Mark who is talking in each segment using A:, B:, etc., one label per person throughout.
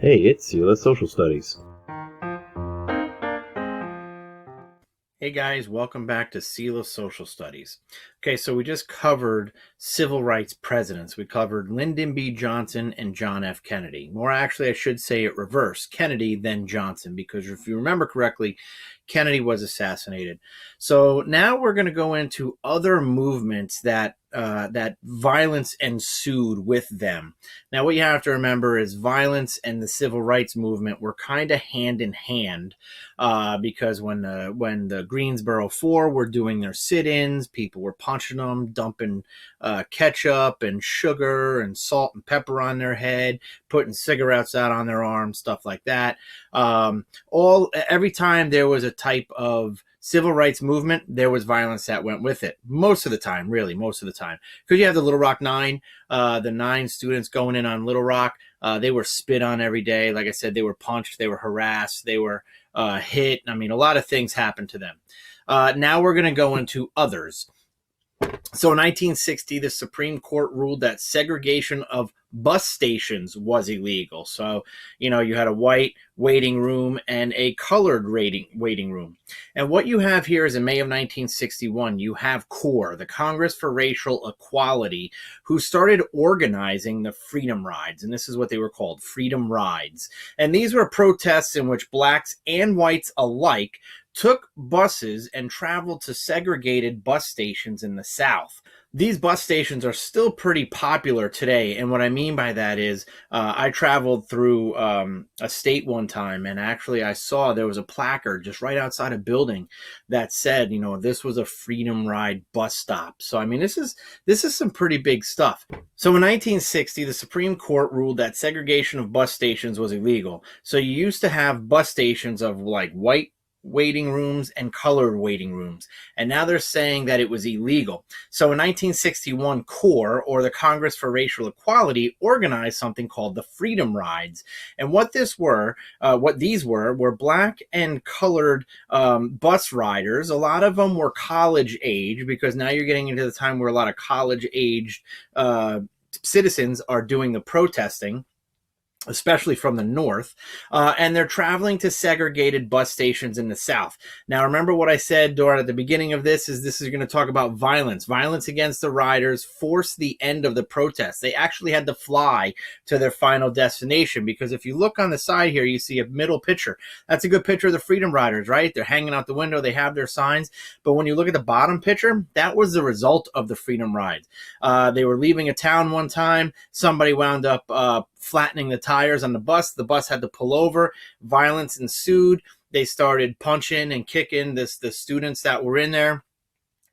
A: Hey, it's Sela Social Studies.
B: Hey guys, welcome back to Sela Social Studies. Okay, so we just covered civil rights presidents. We covered Lyndon B. Johnson and John F. Kennedy. More actually, I should say it reverse, Kennedy then Johnson, because if you remember correctly, Kennedy was assassinated. So now we're going to go into other movements that violence ensued with them. Now, what you have to remember is violence and the civil rights movement were kind of hand in hand, because when the Greensboro Four were doing their sit-ins, people were punching them, dumping ketchup and sugar and salt and pepper on their head, putting cigarettes out on their arms, stuff like that. Every time there was a type of civil rights movement, there was violence that went with it. Most of the time, really, most of the time. Because you have the Little Rock Nine, the 9 students going in on Little Rock. They were spit on every day. Like I said, they were punched, they were harassed, they were hit. I mean, a lot of things happened to them. Now we're going to go into others. So in 1960, the Supreme Court ruled that segregation of bus stations was illegal. So, you had a white waiting room and a colored waiting room. And what you have here is in May of 1961, you have CORE, the Congress for Racial Equality, who started organizing the Freedom Rides. And this is what they were called, Freedom Rides. And these were protests in which blacks and whites alike took buses and traveled to segregated bus stations in the South. These bus stations are still pretty popular today. And what I mean by that is I traveled through a state one time, and actually I saw there was a placard just right outside a building that said, this was a Freedom Ride bus stop. So, I mean, this is some pretty big stuff. So in 1960, the Supreme Court ruled that segregation of bus stations was illegal. So you used to have bus stations of like white waiting rooms and colored waiting rooms. And now they're saying that it was illegal. So in 1961, CORE, or the Congress for Racial Equality, organized something called the Freedom Rides. And what these were black and colored bus riders. A lot of them were college age, because now you're getting into the time where a lot of college aged citizens are doing the protesting, especially from the north, and they're traveling to segregated bus stations in the South. Now, remember what I said, Dora, at the beginning of this is going to talk about violence. Violence against the riders forced the end of the protest. They actually had to fly to their final destination, because if you look on the side here, you see a middle picture. That's a good picture of the Freedom Riders, right? They're hanging out the window. They have their signs. But when you look at the bottom picture, that was the result of the Freedom Rides. They were leaving a town one time. Somebody wound up flattening the tires on the bus. The bus had to pull over. Violence ensued. They started punching and kicking the students that were in there.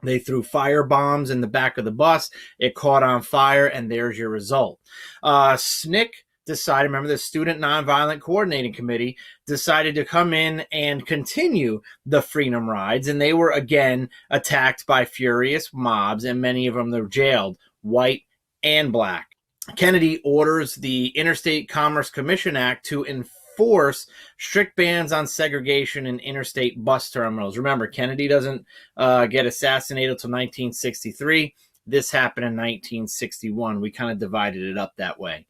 B: They threw fire bombs in the back of the bus. It caught on fire, and there's your result. SNCC decided, remember, the Student Nonviolent Coordinating Committee decided to come in and continue the Freedom Rides, and they were again attacked by furious mobs, and many of them were jailed, white and black. Kennedy orders the Interstate Commerce Commission Act to enforce strict bans on segregation in interstate bus terminals. Remember, Kennedy doesn't get assassinated until 1963. This happened in 1961. We kind of divided it up that way.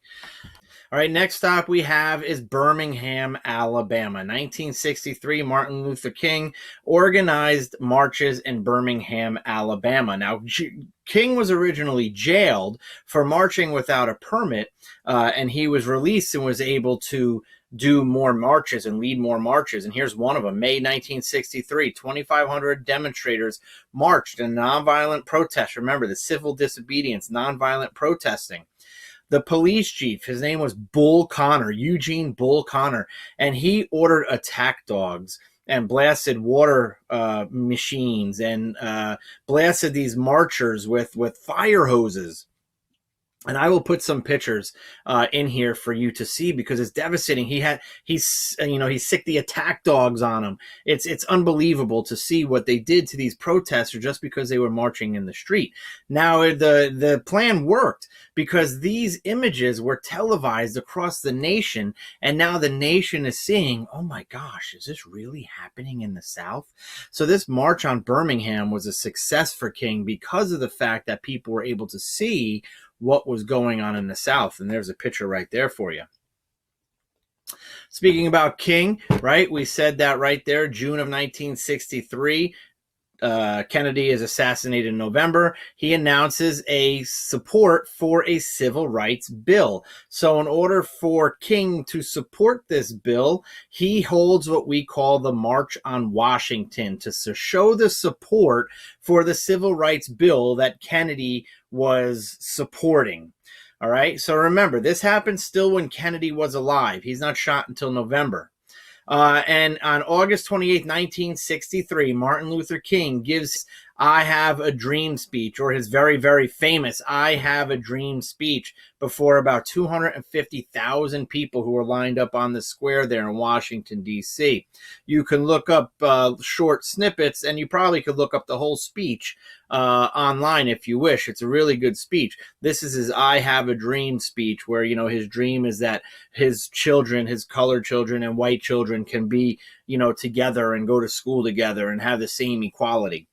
B: All right, next stop we have is Birmingham, Alabama. 1963, Martin Luther King organized marches in Birmingham, Alabama. Now, King was originally jailed for marching without a permit, and he was released and was able to do more marches and lead more marches. And here's one of them. May 1963, 2,500 demonstrators marched in nonviolent protest. Remember, the civil disobedience, nonviolent protesting. The police chief, his name was Bull Connor, Eugene Bull Connor, and he ordered attack dogs and blasted water machines and blasted these marchers with fire hoses. And I will put some pictures in here for you to see, because it's devastating. He's sicked the attack dogs on him. It's unbelievable to see what they did to these protesters just because they were marching in the street. Now the plan worked, because these images were televised across the nation, and now the nation is seeing, oh my gosh, is this really happening in the South? So this march on Birmingham was a success for King because of the fact that people were able to see what was going on in the South. And there's a picture right there for you. Speaking about King, right? We said that right there, June of 1963. Kennedy is assassinated in November. He announces a support for a civil rights bill. So in order for King to support this bill, he holds what we call the March on Washington to show the support for the civil rights bill that Kennedy was supporting. All right. So remember, this happened still when Kennedy was alive. He's not shot until November. And on August 28th, 1963, Martin Luther King gives I Have a Dream speech, or his very, very famous I Have a Dream speech, before about 250,000 people who were lined up on the square there in Washington, D.C. You can look up short snippets, and you probably could look up the whole speech online if you wish. It's a really good speech. This is his I Have a Dream speech, where, you know, his dream is that his children, his colored children and white children, can be, you know, together and go to school together and have the same equality.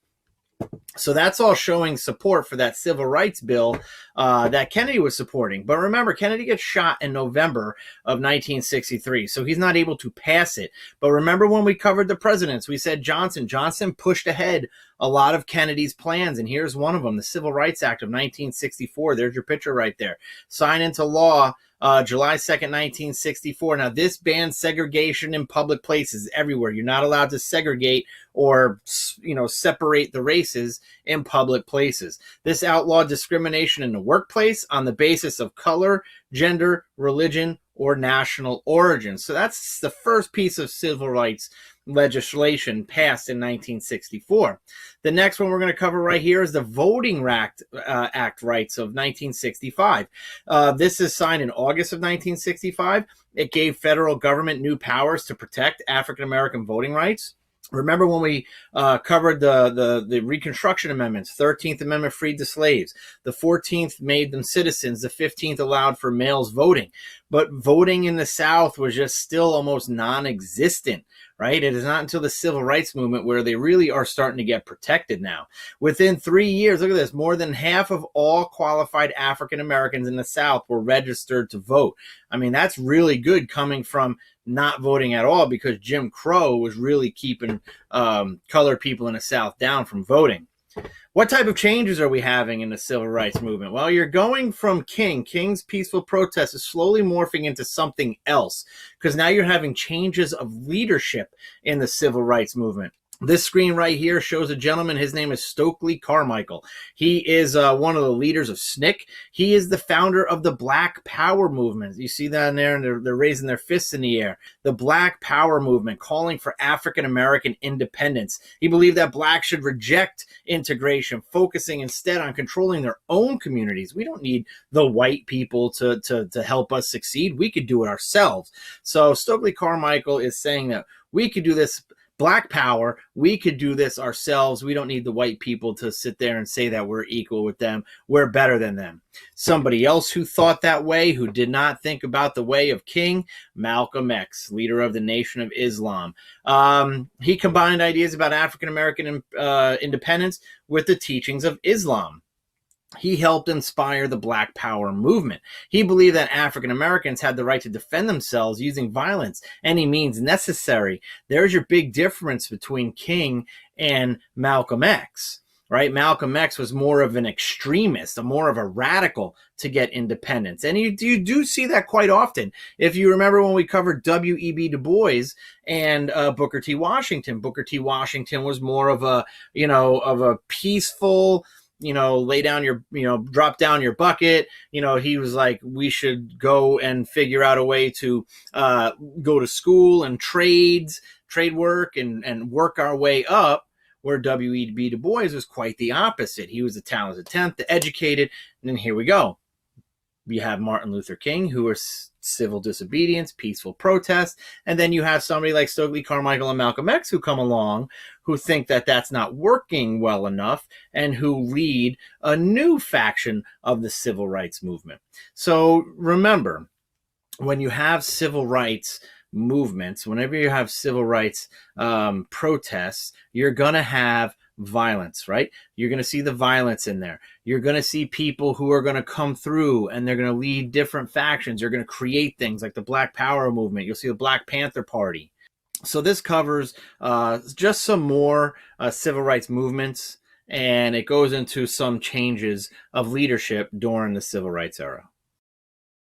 B: So that's all showing support for that civil rights bill that Kennedy was supporting. But remember, Kennedy gets shot in November of 1963, so he's not able to pass it. But remember when we covered the presidents, we said Johnson pushed ahead a lot of Kennedy's plans, and here's one of them, the Civil Rights Act of 1964. There's your picture right there. Signed into law July 2nd, 1964. Now, this bans segregation in public places everywhere. You're not allowed to segregate or, you know, separate the races in public places. This outlawed discrimination in the workplace on the basis of color, gender, religion, or national origin. So that's the first piece of civil rights legislation passed in 1964. The next one we're going to cover right here is the Voting Act rights of 1965. This is signed in August of 1965. It gave federal government new powers to protect African American voting rights. Remember when we covered the Reconstruction Amendments? 13th Amendment freed the slaves. The 14th made them citizens. The 15th allowed for males voting. But voting in the South was just still almost non-existent, right? It is not until the Civil Rights Movement where they really are starting to get protected now. Within 3 years, look at this, more than half of all qualified African Americans in the South were registered to vote. I mean, that's really good coming from not voting at all, because Jim Crow was really keeping colored people in the South down from voting. What type of changes are we having in the civil rights movement? Well, you're going from King's peaceful protest is slowly morphing into something else, because now you're having changes of leadership in the civil rights movement. This screen right here shows a gentleman. His name is Stokely Carmichael. He is one of the leaders of SNCC. He is the founder of the Black Power movement. You see that in there, and they're raising their fists in the air. The Black Power movement, calling for African-American independence. He believed that blacks should reject integration, focusing instead on controlling their own communities. We don't need the white people to help us succeed. We could do it ourselves. So Stokely Carmichael is saying that we could do this. Black power, we could do this ourselves. We don't need the white people to sit there and say that we're equal with them. We're better than them. Somebody else who thought that way, who did not think about the way of King, Malcolm X, leader of the Nation of Islam. He combined ideas about African-American independence with the teachings of Islam. He helped inspire the Black Power movement. He believed that African Americans had the right to defend themselves using violence, any means necessary. There's your big difference between King and Malcolm X, right? Malcolm X was more of an extremist, more of a radical to get independence. And you do see that quite often. If you remember when we covered W.E.B. Du Bois and Booker T. Washington, Booker T. Washington was more of a, of a peaceful, lay down your, drop down your bucket. He was like, we should go and figure out a way to go to school and trade work and work our way up, where W.E.B. Du Bois was quite the opposite. He was a talented 10th, the educated, and then here we go. You have Martin Luther King, who was civil disobedience, peaceful protest, and then you have somebody like Stokely Carmichael and Malcolm X who come along, who think that that's not working well enough, and who lead a new faction of the civil rights movement. So remember, when you have civil rights movements, whenever you have civil rights protests, you're going to have violence, right? You're going to see the violence in there. You're going to see people who are going to come through and they're going to lead different factions. They're going to create things like the Black Power movement. You'll see the Black Panther Party. So this covers just some more civil rights movements, and it goes into some changes of leadership during the civil rights era.